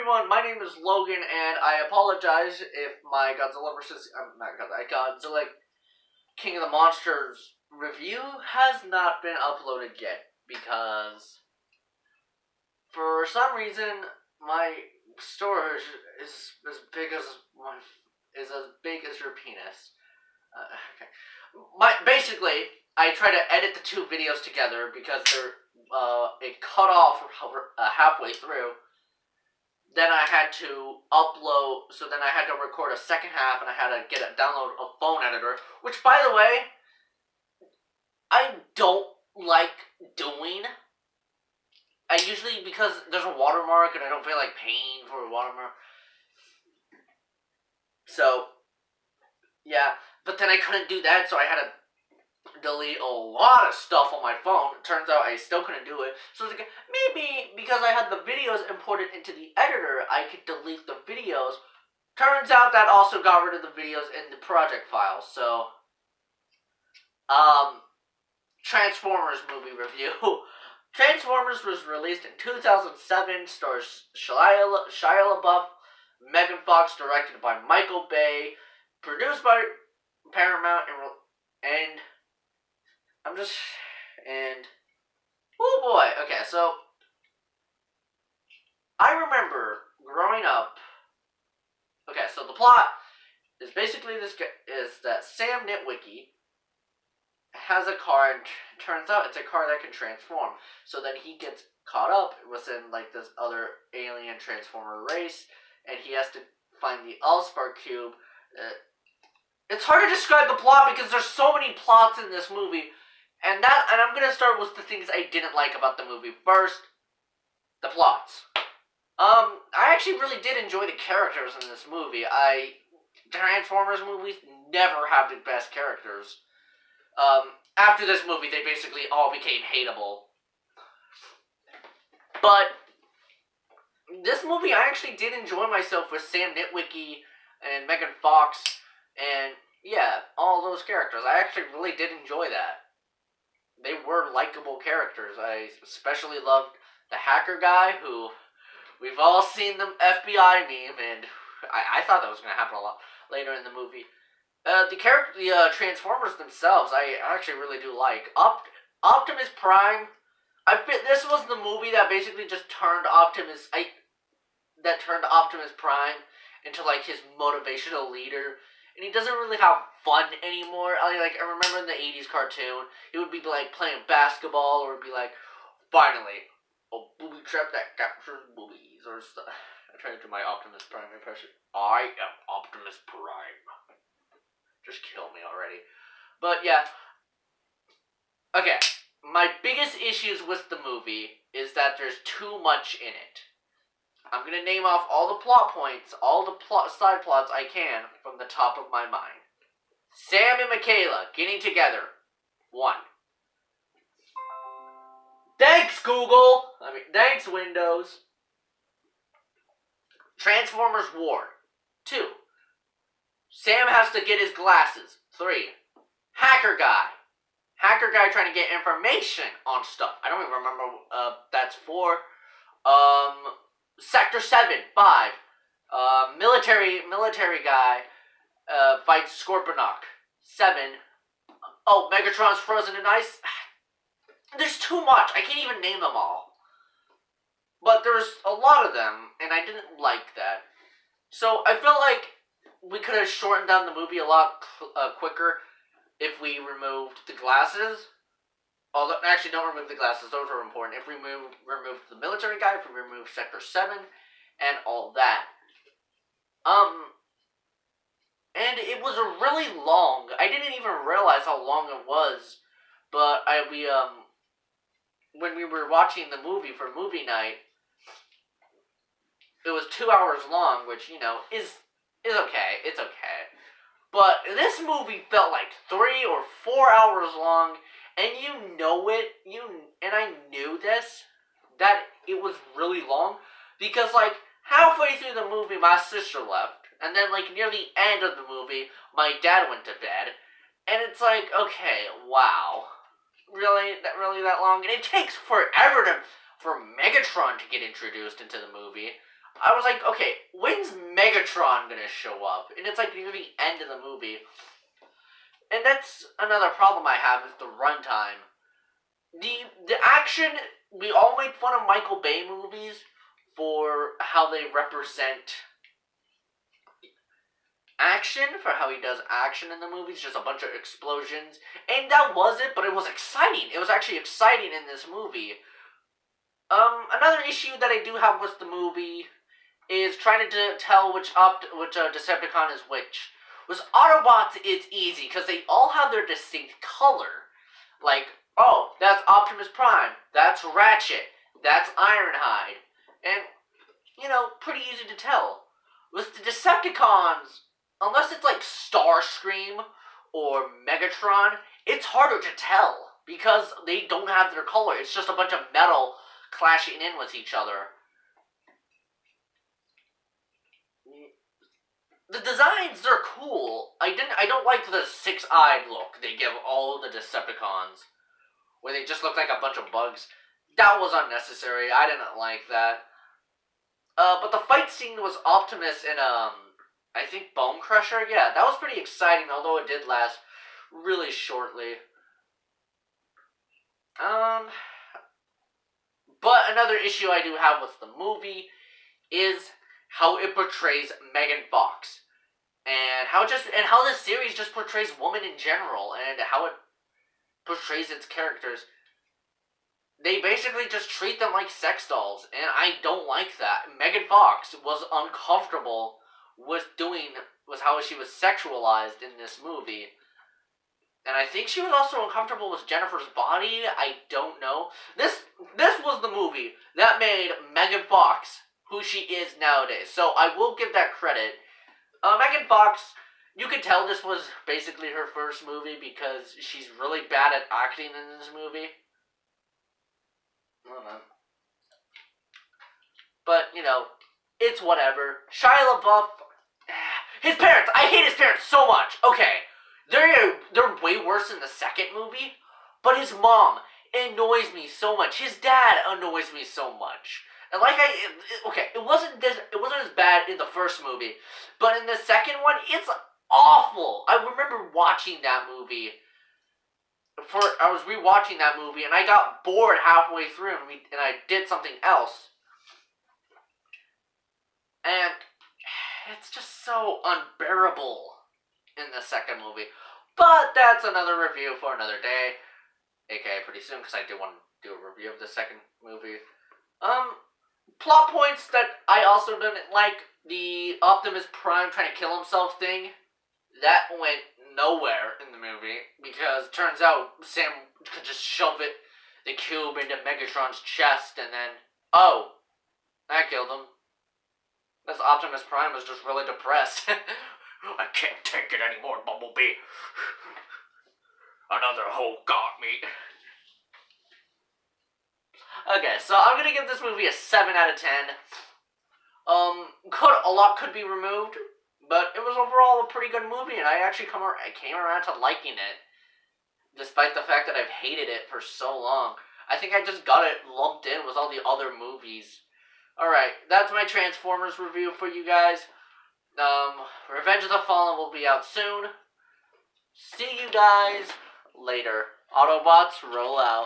everyone, my name is Logan, and I apologize if my Godzilla vs. Godzilla King of the Monsters review has not been uploaded yet, because for some reason my storage is as big as your penis. Basically, I try to edit the two videos together because it cut off halfway through. Then I had to record a second half, and I had to download a phone editor, which, by the way, I don't like doing. I usually, because there's a watermark, and I don't feel like paying for a watermark. So, yeah, but then I couldn't do that, so I had to delete a lot of stuff on my phone. Turns out I still couldn't do it. So maybe because I had the videos imported into the editor, I could delete the videos. Turns out that also got rid of the videos in the project file. So, Transformers movie review. Transformers was released in 2007, stars Shia LaBeouf, Megan Fox, directed by Michael Bay, produced by Paramount, oh boy, okay, so, I remember growing up, okay, so the plot is basically that Sam Nitwicki has a car, and turns out it's a car that can transform, so then he gets caught up within, this other alien transformer race, and he has to find the Allspark Cube. It's hard to describe the plot because there's so many plots in this movie. And I'm going to start with the things I didn't like about the movie. First, the plots. I actually really did enjoy the characters in this movie. Transformers movies never have the best characters. After this movie, they basically all became hateable. But this movie, I actually did enjoy myself with Sam Nitwicki and Megan Fox, and yeah, all those characters. I actually really did enjoy that. They were likable characters. I especially loved the hacker guy, who we've all seen the FBI meme, and I thought that was going to happen a lot later in the movie. The Transformers themselves, I actually really do like. Optimus Prime, this was the movie that basically just turned Optimus Prime into, his motivational leader. And he doesn't really have fun anymore. I remember in the 80s cartoon, he would be, playing basketball, or be finally, a booby trap that captures boobies, or stuff. I tried to do my Optimus Prime impression. I am Optimus Prime. Just kill me already. But, yeah. Okay, my biggest issues with the movie is that there's too much in it. I'm going to name off all the plot points, all the side plots I can from the top of my mind. Sam and Michaela getting together. 1. Thanks, Google! Thanks, Windows. Transformers War. 2. Sam has to get his glasses. 3. Hacker guy. Hacker guy trying to get information on stuff. I don't even remember. That's 4. Sector 7, 5. Military guy fights Scorponok. 7. Oh, Megatron's frozen in ice. There's too much. I can't even name them all. But there's a lot of them, and I didn't like that. So I felt like we could have shortened down the movie a lot quicker if we removed the glasses. Although, actually, don't remove the glasses. Those are important. If we remove the military guy, if we remove Sector 7, and all that. And it was really long. I didn't even realize how long it was. But when we were watching the movie for movie night, it was 2 hours long, which, is okay. It's okay. But this movie felt like 3 or 4 hours long. And you know it, and I knew this, that it was really long, because, halfway through the movie, my sister left, and then, near the end of the movie, my dad went to bed, and it's okay, wow, really that long? And it takes forever for Megatron to get introduced into the movie. I was like, okay, when's Megatron gonna show up? And it's like near the end of the movie. And that's another problem I have is the runtime. The action, we all make fun of Michael Bay movies for how they represent action, for how he does action in the movies, just a bunch of explosions. And that was it, but it was exciting. It was actually exciting in this movie. Another issue that I do have with the movie is trying to tell which Decepticon is which. With Autobots, it's easy, because they all have their distinct color. Like, oh, that's Optimus Prime, that's Ratchet, that's Ironhide. And, pretty easy to tell. With the Decepticons, unless it's like Starscream or Megatron, it's harder to tell, because they don't have their color. It's just a bunch of metal clashing in with each other. The designs, they're cool. I don't like the six-eyed look they give all the Decepticons, where they just look like a bunch of bugs. That was unnecessary. I didn't like that. But the fight scene was Optimus and, I think Bone Crusher? Yeah, that was pretty exciting, although it did last really shortly. But another issue I do have with the movie is how it portrays Megan Fox. And how this series just portrays women in general, and how it portrays its characters. They basically just treat them like sex dolls, and I don't like that. Megan Fox was uncomfortable with how she was sexualized in this movie. And I think she was also uncomfortable with Jennifer's body. I don't know. This was the movie that made Megan Fox who she is nowadays. So I will give that credit. Megan Fox, you could tell this was basically her first movie because she's really bad at acting in this movie. I don't know. But, it's whatever. Shia LaBeouf, his parents, I hate his parents so much. Okay, they're way worse in the second movie, but his mom annoys me so much. His dad annoys me so much. And it wasn't as bad in the first movie, but in the second one, it's awful. I remember watching that movie. I was rewatching that movie, and I got bored halfway through, and I did something else. And it's just so unbearable in the second movie. But that's another review for another day, aka pretty soon, because I do want to do a review of the second movie. Plot points that I also didn't like, the Optimus Prime trying to kill himself thing, that went nowhere in the movie, because turns out Sam could just shove the cube into Megatron's chest, and then, oh, that killed him. This Optimus Prime was just really depressed. I can't take it anymore, Bumblebee. Another hole got me. Okay, so I'm gonna give this movie a 7 out of 10. A lot could be removed, but it was overall a pretty good movie, and I came around to liking it, despite the fact that I've hated it for so long. I think I just got it lumped in with all the other movies. Alright, that's my Transformers review for you guys. Revenge of the Fallen will be out soon. See you guys later. Autobots, roll out.